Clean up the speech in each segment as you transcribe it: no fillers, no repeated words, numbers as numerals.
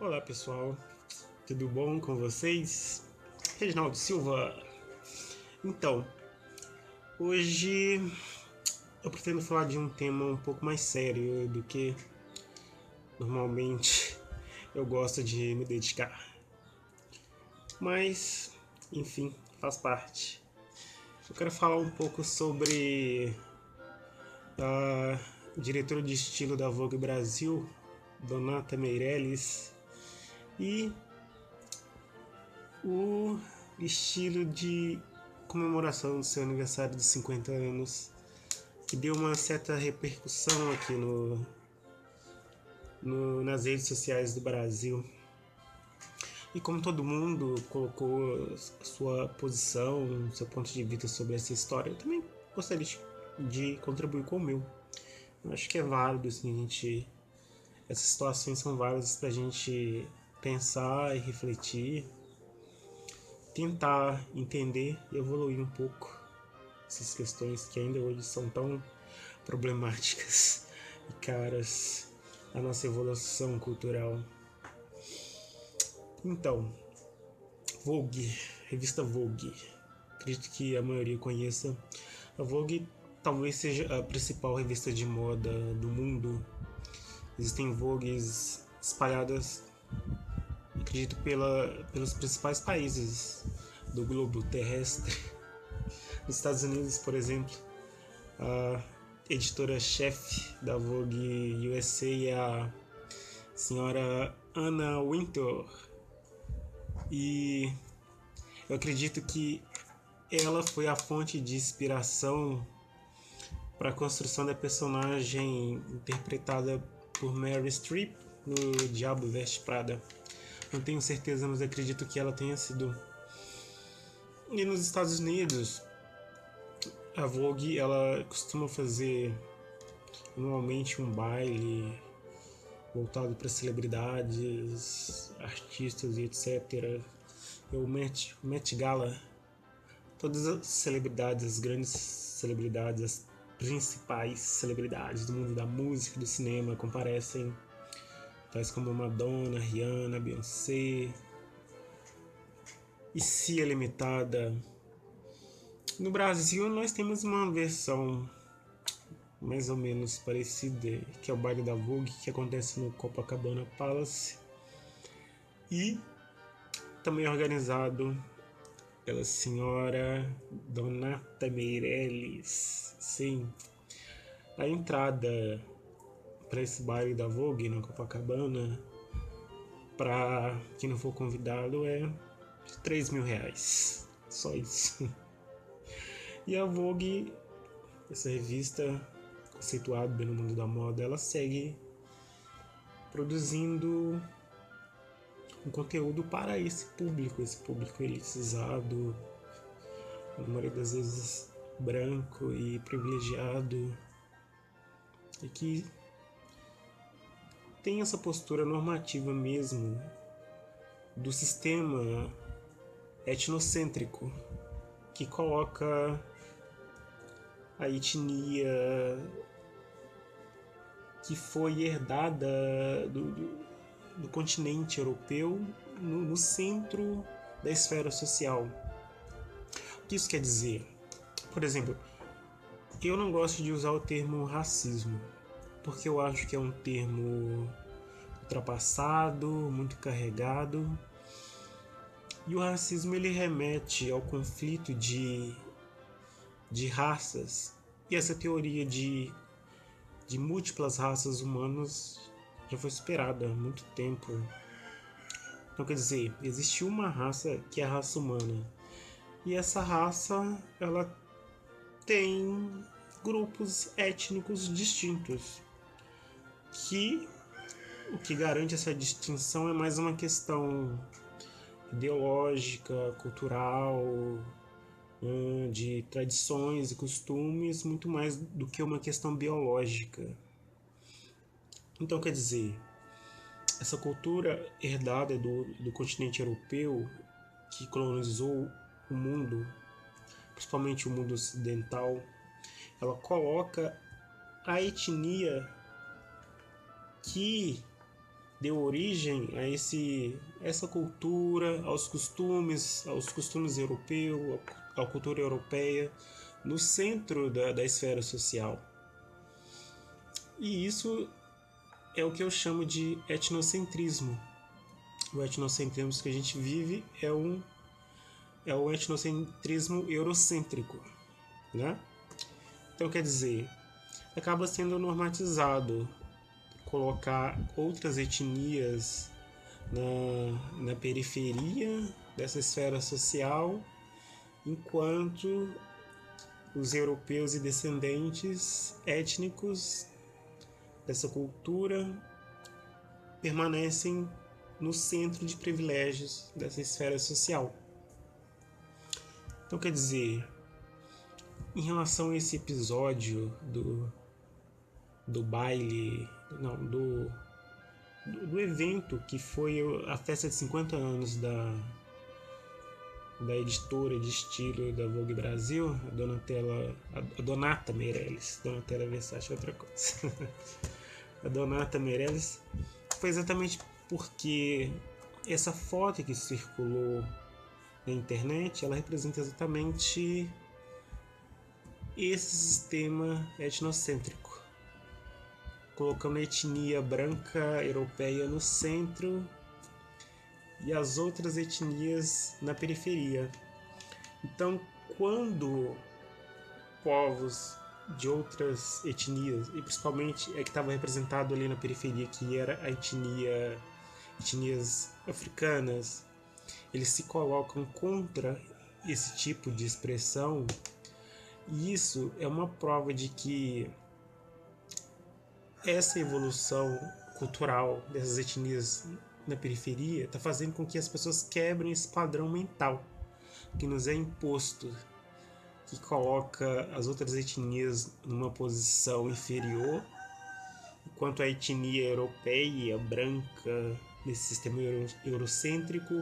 Olá pessoal, tudo bom com vocês? Reginaldo Silva. Então, hoje eu pretendo falar de um tema um pouco mais sério do que normalmente eu gosto de me dedicar. Mas, enfim, faz parte. Eu quero falar um pouco sobre a diretora de estilo da Vogue Brasil, Donata Meirelles, e o estilo de comemoração do seu aniversário de 50 anos, que deu uma certa repercussão aqui nas redes sociais do Brasil. E como todo mundo colocou a sua posição, seu ponto de vista sobre essa história, eu também gostaria de contribuir com o meu. Eu acho que é válido, assim, essas situações são válidas para a gente pensar e refletir, tentar entender e evoluir um pouco essas questões que ainda hoje são tão problemáticas e caras à nossa evolução cultural. Então, Vogue, revista Vogue. Acredito que a maioria conheça. A Vogue talvez seja a principal revista de moda do mundo. Existem Vogues espalhadas, acredito, pelos principais países do globo terrestre. Nos Estados Unidos, por exemplo, a editora-chefe da Vogue USA é a senhora Anna Wintour. E eu acredito que ela foi a fonte de inspiração para a construção da personagem interpretada por Meryl Streep no Diabo Veste Prada. Não tenho certeza, mas acredito que ela tenha sido. E nos Estados Unidos, a Vogue ela costuma fazer anualmente um baile voltado para celebridades, artistas e etc. É o Met Gala. Todas as celebridades, as grandes celebridades, as principais celebridades do mundo da música e do cinema comparecem, tais como Madonna, Rihanna, Beyoncé e Cia Limitada. No Brasil nós temos uma versão mais ou menos parecida, que é o baile da Vogue, que acontece no Copacabana Palace e também é organizado pela senhora Donata Meirelles. Sim, a entrada para esse baile da Vogue na Copacabana, para quem não for convidado, é de R$ 3.000. Só isso. E a Vogue, essa revista conceituada no mundo da moda, ela segue produzindo um conteúdo para esse público elitizado, na maioria das vezes branco e privilegiado, e que tem essa postura normativa mesmo do sistema etnocêntrico que coloca a etnia que foi herdada do continente europeu no centro da esfera social. O que isso quer dizer? Por exemplo, eu não gosto de usar o termo racismo, porque eu acho que é um termo ultrapassado, muito carregado, e o racismo ele remete ao conflito de raças, e essa teoria de múltiplas raças humanas já foi superada há muito tempo. Então, quer dizer, existe uma raça que é a raça humana, e essa raça ela tem grupos étnicos distintos, que o que garante essa distinção é mais uma questão ideológica, cultural, de tradições e costumes, muito mais do que uma questão biológica. Então, quer dizer, essa cultura herdada do continente europeu, que colonizou o mundo, principalmente o mundo ocidental, ela coloca a etnia que deu origem a essa cultura, aos costumes europeus, à cultura europeia, no centro da esfera social. E isso é o que eu chamo de etnocentrismo. O etnocentrismo que a gente vive é o etnocentrismo eurocêntrico, né? Então, quer dizer, acaba sendo normatizado colocar outras etnias na periferia dessa esfera social, enquanto os europeus e descendentes étnicos dessa cultura permanecem no centro de privilégios dessa esfera social. Então, quer dizer, em relação a esse episódio do baile, não, do evento que foi a festa de 50 anos da editora de estilo da Vogue Brasil, a Donata Meirelles. Donatella Versace é outra coisa. A Donata Meirelles, foi exatamente porque essa foto que circulou na internet, ela representa exatamente esse sistema etnocêntrico, colocando a etnia branca europeia no centro e as outras etnias na periferia. Então, quando povos de outras etnias, e principalmente a que estava representado ali na periferia, que era a etnias africanas, eles se colocam contra esse tipo de expressão, e isso é uma prova de que essa evolução cultural dessas etnias na periferia está fazendo com que as pessoas quebrem esse padrão mental que nos é imposto, que coloca as outras etnias numa posição inferior, enquanto a etnia europeia, branca, nesse sistema eurocêntrico,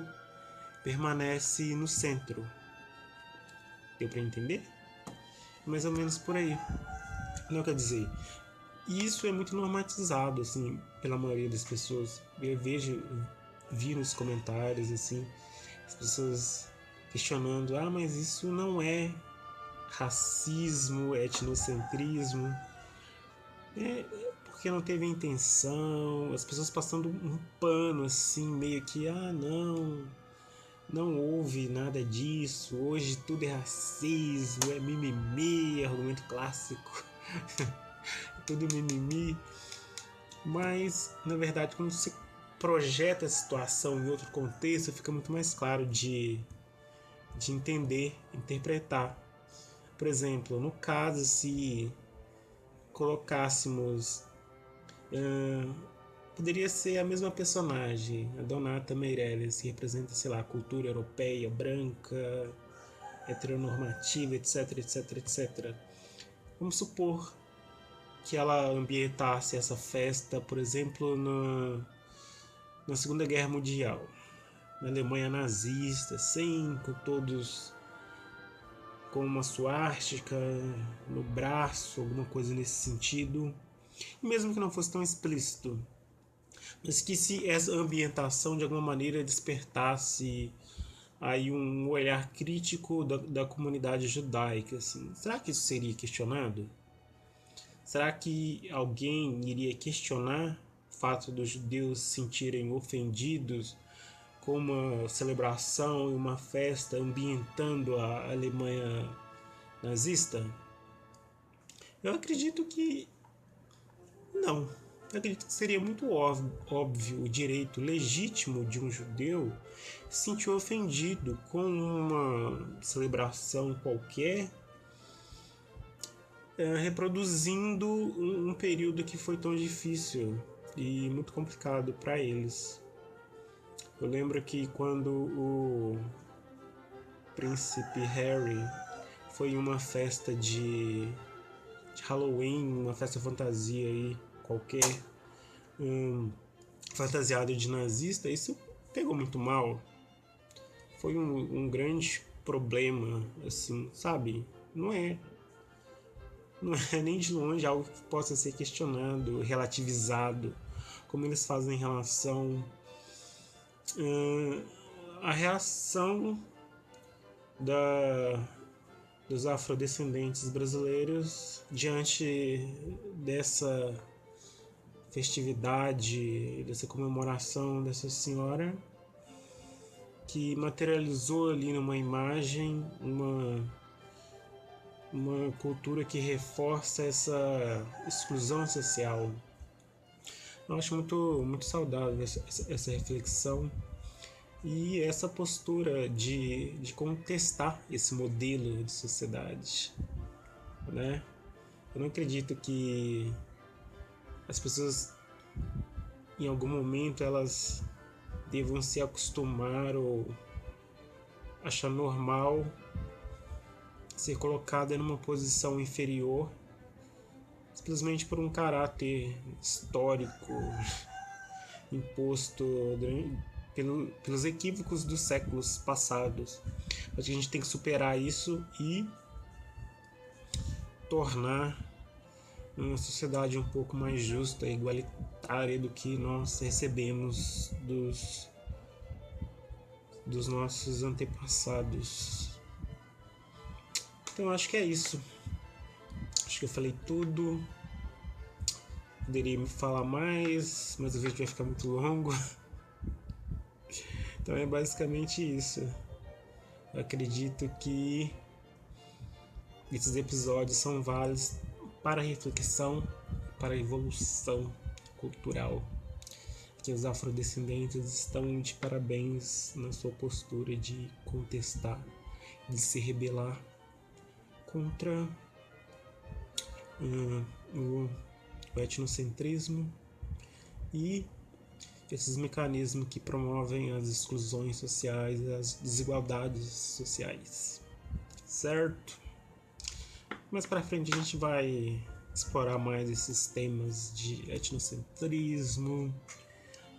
permanece no centro. Deu para entender? Mais ou menos por aí. Não quer dizer, isso é muito normatizado, assim, pela maioria das pessoas. Eu vi nos comentários, assim, as pessoas questionando, mas isso não é racismo, etnocentrismo, porque não teve intenção, as pessoas passando um pano, assim, meio que, não houve nada disso, hoje tudo é racismo, é mimimi, argumento clássico, tudo mimimi. Mas, na verdade, quando você projeta a situação em outro contexto, fica muito mais claro de entender, interpretar. Por exemplo, no caso, se colocássemos, poderia ser a mesma personagem, a Donata Meirelles, que representa, sei lá, a cultura europeia, branca, heteronormativa, etc, etc, etc. Vamos supor que ela ambientasse essa festa, por exemplo, na Segunda Guerra Mundial, na Alemanha nazista, com todos com uma suástica no braço, alguma coisa nesse sentido, e mesmo que não fosse tão explícito, mas que se essa ambientação de alguma maneira despertasse aí um olhar crítico da comunidade judaica, assim, será que isso seria questionado? Será que alguém iria questionar o fato dos judeus se sentirem ofendidos com uma celebração e uma festa ambientando a Alemanha nazista? Eu acredito que não. Eu acredito que seria muito óbvio o direito legítimo de um judeu se sentir ofendido com uma celebração qualquer, reproduzindo um período que foi tão difícil e muito complicado para eles. Eu lembro que quando o príncipe Harry foi em uma festa de Halloween, uma festa fantasia aí, qualquer, fantasiado de nazista, isso pegou muito mal. Foi um grande problema, assim, sabe? Não é nem de longe algo que possa ser questionado, relativizado, como eles fazem em relação à reação dos afrodescendentes brasileiros diante dessa festividade, dessa comemoração dessa senhora, que materializou ali numa imagem uma cultura que reforça essa exclusão social. Eu acho muito saudável essa reflexão e essa postura de contestar esse modelo de sociedade, né? Eu não acredito que as pessoas, em algum momento, elas devam se acostumar ou achar normal ser colocada numa posição inferior simplesmente por um caráter histórico imposto pelos equívocos dos séculos passados. Acho que a gente tem que superar isso e tornar uma sociedade um pouco mais justa e igualitária do que nós recebemos dos nossos antepassados. Então acho que é isso. Acho que eu falei tudo. Poderia me falar mais, mas o vídeo vai ficar muito longo. Então é basicamente isso. Eu acredito que esses episódios são válidos para reflexão, para evolução cultural. Que os afrodescendentes estão de parabéns na sua postura de contestar, de se rebelar contra o etnocentrismo e esses mecanismos que promovem as exclusões sociais, as desigualdades sociais, certo? Mais para frente a gente vai explorar mais esses temas de etnocentrismo,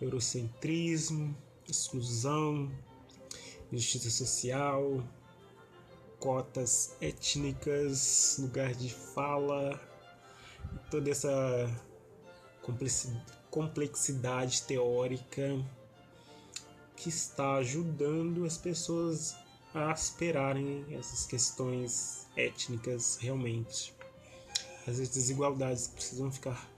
eurocentrismo, exclusão, justiça social, cotas étnicas, lugar de fala, toda essa complexidade teórica que está ajudando as pessoas a superarem essas questões étnicas realmente. As desigualdades que precisam ficar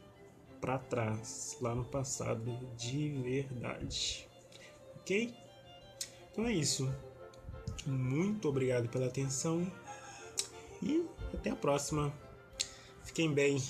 para trás, lá no passado, de verdade. Ok? Então é isso. Muito obrigado pela atenção e até a próxima. Fiquem bem.